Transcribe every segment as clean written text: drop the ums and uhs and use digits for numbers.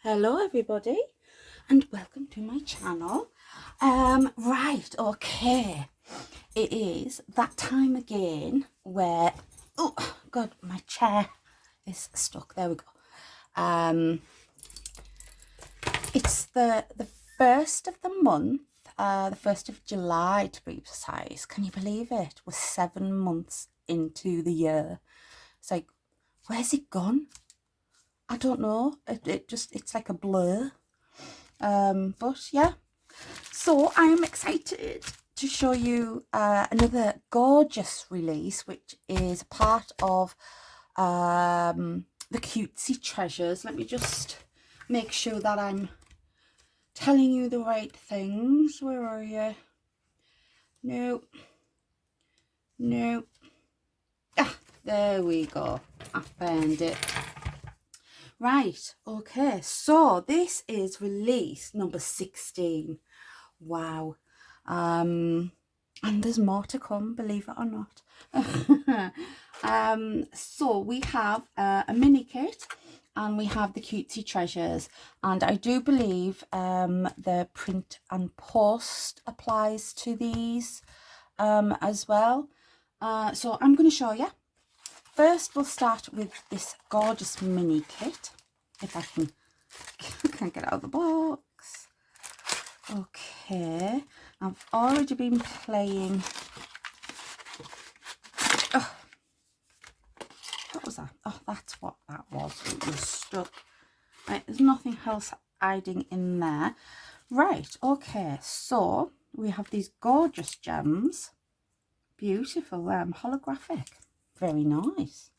Hello everybody and welcome to my channel. Right, okay, it is that time again where, oh god, my chair is stuck. There we go. It's the first of the month, the 1st of July to be precise. Can you believe it? We're 7 months into the year. It's like, where's it gone? I don't know. It's like a blur. But yeah, so I am excited to show you another gorgeous release, which is part of the Cutesy Treasures. Let me just make sure that I'm telling you the right things. Where are you? No. Ah, there we go. I found it. Right, okay, so this is release number 16. Wow. And there's more to come, believe it or not. So we have a mini kit and we have the Cutesy Treasures, and I do believe the print and post applies to these as well. So I'm going to show you. First, we'll start with this gorgeous mini kit, if I can get out of the box. Okay, I've already been playing. Oh, what was that? Oh, that's what that was. It was stuck. Right, there's nothing else hiding in there. Right, okay, so we have these gorgeous gems. Beautiful, holographic. Very nice.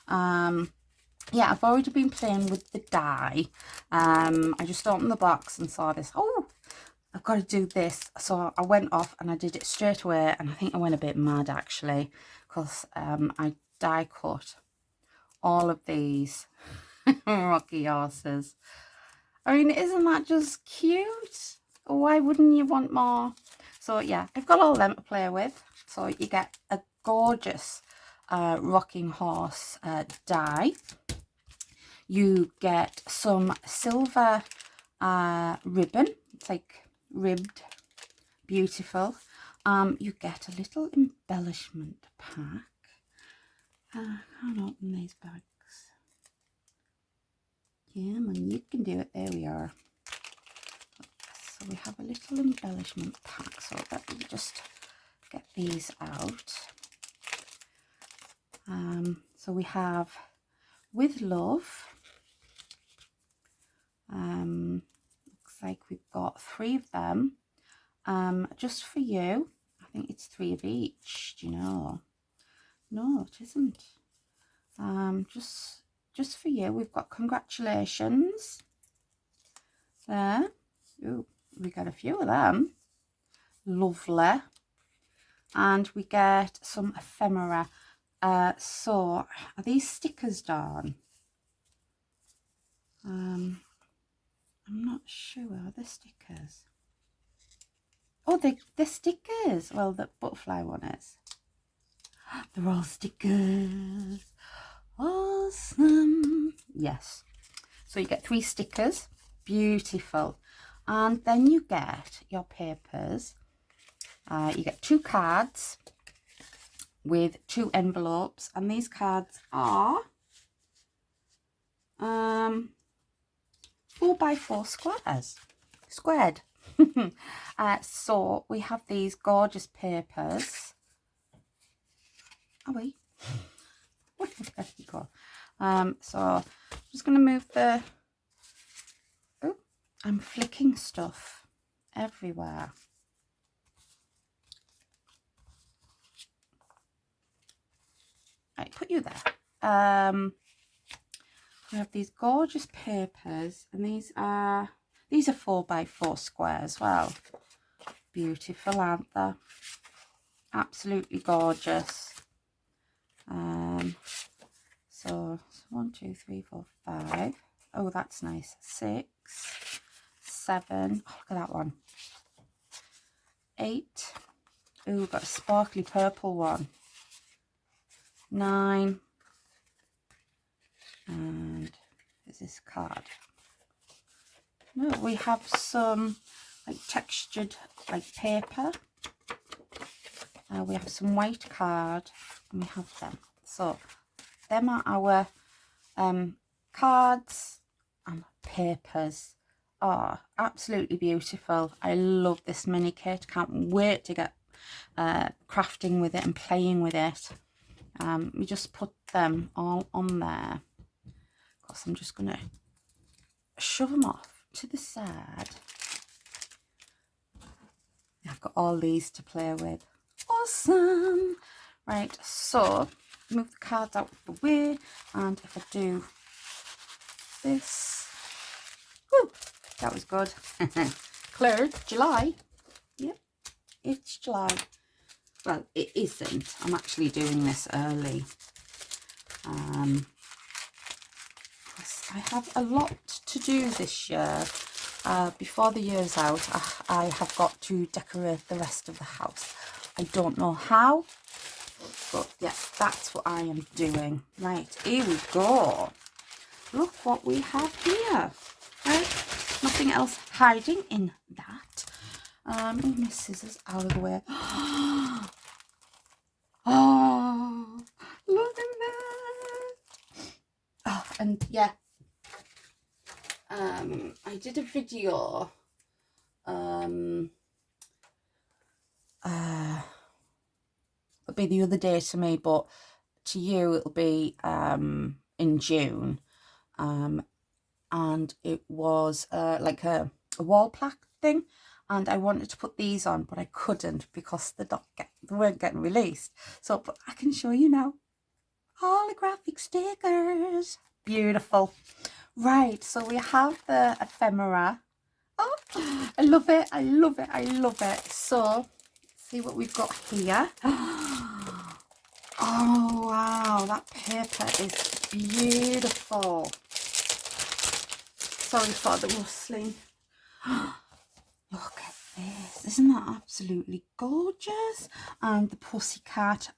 Yeah, I've already been playing with the die. I just opened the box and saw this. Oh, I've got to do this. So I went off and I did it straight away, and I think I went a bit mad actually, because I die cut all of these rocky horses. I mean, isn't that just cute? Why wouldn't you want more? So yeah, I've got all them to play with. So you get a gorgeous rocking horse die. You get some silver ribbon. It's like ribbed, beautiful. You get a little embellishment pack. I can't open these bags. Yeah, man, you can do it. There we are. So we have a little embellishment pack. So let me just get these out. So we have With Love. Looks like we've got 3 of them. Just for you. I think it's 3 of each. Do you know? No, it isn't. Just for you. We've got Congratulations. There. Ooh, we got a few of them. Lovely. And we get some ephemera. So are these stickers done? I'm not sure. Are they stickers? Oh, they're stickers. Well, the butterfly one is. They're all stickers. Awesome. Yes. So you get 3 stickers. Beautiful. And then you get your papers. You get 2 cards with 2 envelopes, and these cards are 4x4 squared. So we have these gorgeous papers. Are we? There you go. So I'm just going to move the. Oh, I'm flicking stuff everywhere. Right, put you there. We have these gorgeous papers, and these are 4x4 squares. Well, beautiful, aren't they? Absolutely gorgeous. So 1, 2, 3, 4, 5. Oh, that's nice. 6, 7. Oh, look at that one. 8. Oh, we've got a sparkly purple one. 9. And there's this card. No, we have some like textured like paper. We have some white card, and we have them. So them are our cards and papers. Oh, absolutely beautiful. I love this mini kit. Can't wait to get crafting with it and playing with it. We just put them all on there. Of course, I'm just going to shove them off to the side. I've got all these to play with. Awesome. Right, so move the cards out of the way, and if I do this, whoo, that was good. Cleared July. Yep, it's July. Well, it isn't. I'm actually doing this early. I have a lot to do this year. Before the year's out, I have got to decorate the rest of the house. I don't know how, but yeah, that's what I am doing. Right, here we go. Look what we have here. Right, nothing else hiding in that. Move my scissors out of the way. Oh, look at that. Oh, and yeah, I did a video it'll be the other day to me, but to you it'll be in June, and it was like a wall plaque thing, and I wanted to put these on, but I couldn't because they weren't getting released. So, but I can show you now. Holographic stickers. Beautiful. Right, so we have the ephemera. Oh, I love it. I love it. I love it. So, see what we've got here. Oh, wow. That paper is beautiful. Sorry for the rustling. Look at this. Isn't that absolutely gorgeous? And the pussycat.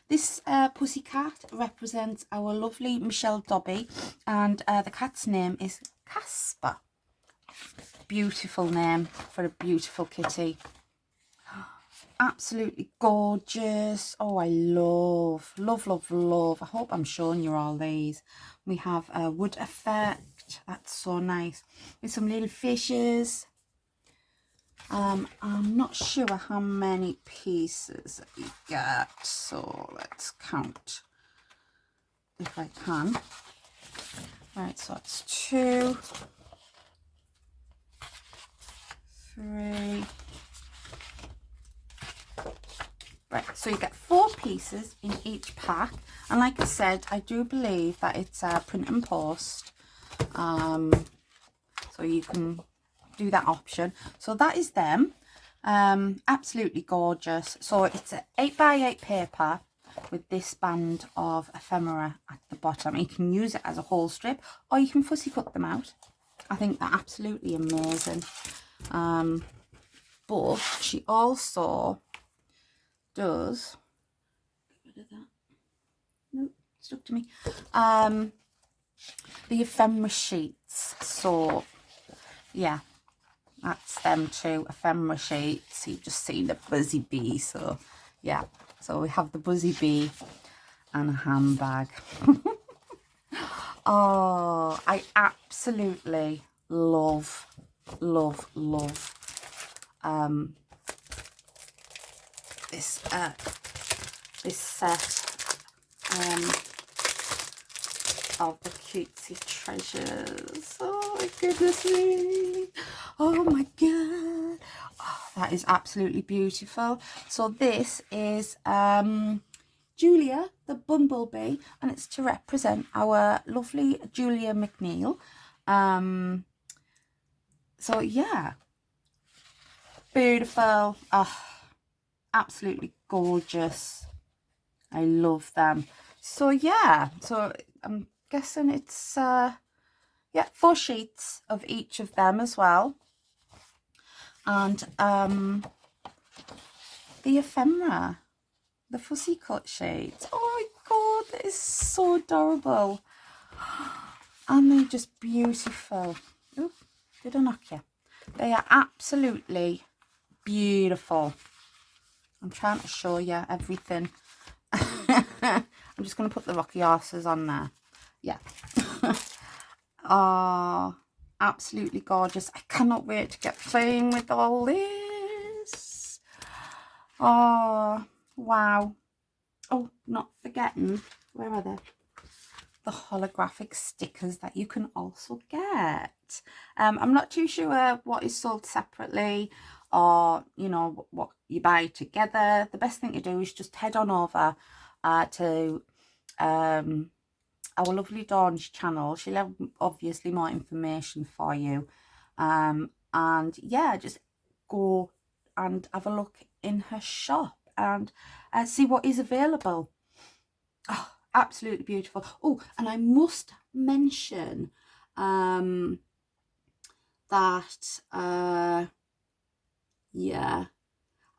This pussycat represents our lovely Michelle Dobbie, and the cat's name is Casper. Beautiful name for a beautiful kitty. Absolutely gorgeous. Oh, I love, love, love, love. I hope I'm showing you all these. We have a wood effect. That's so nice. With some little fishes. I'm not sure how many pieces you get, so let's count if I can. Right, so it's 2, 3. Right, so you get 4 pieces in each pack, and like I said, I do believe that it's print and post, so you can do that option. So that is them. Absolutely gorgeous. So it's an 8x8 paper with this band of ephemera at the bottom. You can use it as a whole strip, or you can fussy cut them out. I think they're absolutely amazing. But she also does, get rid of that, nope, stuck to me, the ephemera sheets. So yeah, that's them too, ephemera sheets. You've just seen the buzzy bee. So yeah, so we have the buzzy bee and a handbag. Oh, I absolutely love, love, love this this set of the Cutesy Treasures. Oh my goodness me. Oh my god. Oh, that is absolutely beautiful. So this is Julia the bumblebee, and it's to represent our lovely Julia McNeill. So yeah, beautiful. Oh, absolutely gorgeous. I love them. So yeah, so I'm guessing it's yeah, 4 sheets of each of them as well, and the ephemera, the fussy cut sheets. Oh my god, that is so adorable, and they're just beautiful. Ooh, Did I knock you? They are absolutely beautiful. I'm trying to show you everything. I'm just going to put the rocky horses on there. Yeah. Oh, absolutely gorgeous. I cannot wait to get playing with all this. Oh, wow. Oh, not forgetting, where are they? The holographic stickers that you can also get. I'm not too sure what is sold separately or, you know, what you buy together. The best thing to do is just head on over to our lovely Dawn's channel. She'll have obviously more information for you. And yeah, just go and have a look in her shop and see what is available. Oh, absolutely beautiful. Oh, and I must mention that yeah,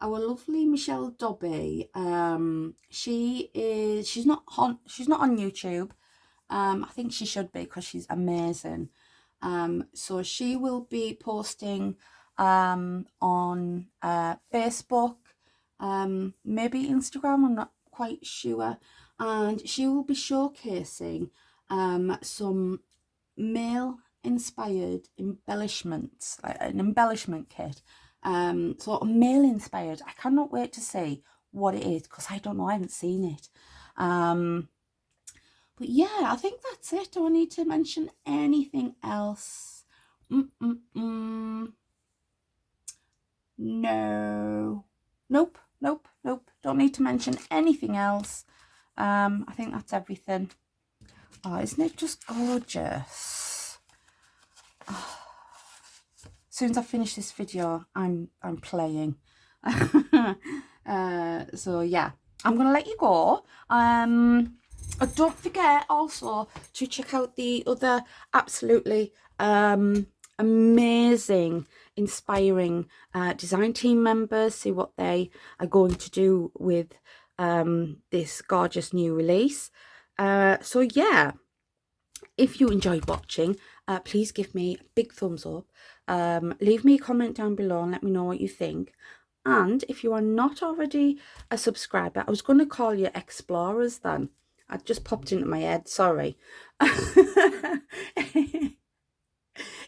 our lovely Michelle Dobbie, she's not on YouTube. I think she should be because she's amazing. So she will be posting on Facebook, maybe Instagram, I'm not quite sure, and she will be showcasing some male inspired embellishments, like an embellishment kit. So male inspired. I cannot wait to see what it is because I don't know, I haven't seen it. But yeah, I think that's it. Do I need to mention anything else? No. Nope. Don't need to mention anything else. I think that's everything. Oh, isn't it just gorgeous? Oh. As soon as I finish this video, I'm playing. So yeah, I'm gonna let you go. Don't forget also to check out the other absolutely amazing, inspiring design team members. See what they are going to do with this gorgeous new release. So yeah, if you enjoyed watching, please give me a big thumbs up. Leave me a comment down below and let me know what you think. And if you are not already a subscriber, I was going to call you explorers then. I just popped into my head, sorry.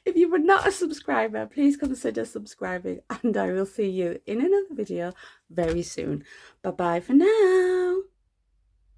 If you were not a subscriber, please consider subscribing, and I will see you in another video very soon. Bye bye for now.